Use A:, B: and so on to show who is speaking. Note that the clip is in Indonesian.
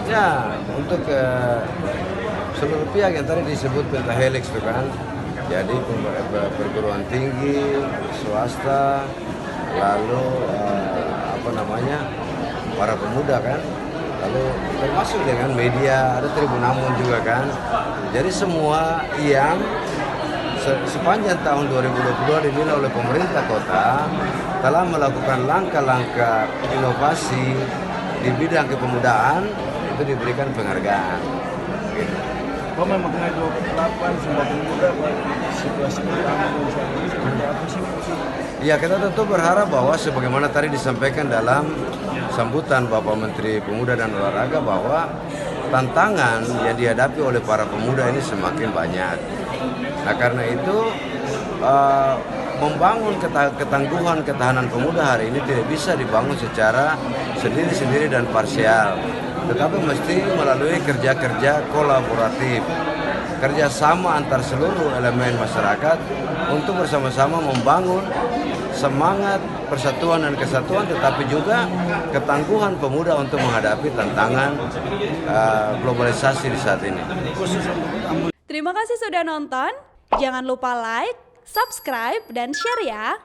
A: Ya, untuk seluruh pihak yang tadi disebut pentahelix itu kan, jadi perguruan tinggi, swasta, lalu para pemuda kan, lalu termasuk dengan media, ada Tribunamun juga kan. Jadi semua yang sepanjang tahun 2022 dinilai oleh pemerintah kota telah melakukan langkah-langkah inovasi di bidang kepemudaan itu diberikan penghargaan. Gitu.
B: Kok memaknai 28 Sumpah Pemuda, situasi pertama seperti apa sih?
A: Ya, kita tentu berharap bahwa sebagaimana tadi disampaikan dalam sambutan Bapak Menteri Pemuda dan Olahraga bahwa tantangan yang dihadapi oleh para pemuda ini semakin banyak. Nah, karena itu membangun ketangguhan ketahanan pemuda hari ini tidak bisa dibangun secara sendiri-sendiri dan parsial, tetapi mesti melalui kerja-kerja kolaboratif, kerjasama antar seluruh elemen masyarakat untuk bersama-sama membangun semangat persatuan dan kesatuan, tetapi juga ketangguhan pemuda untuk menghadapi tantangan globalisasi di saat ini.
C: Terima kasih sudah nonton. Jangan lupa like, subscribe, dan share ya.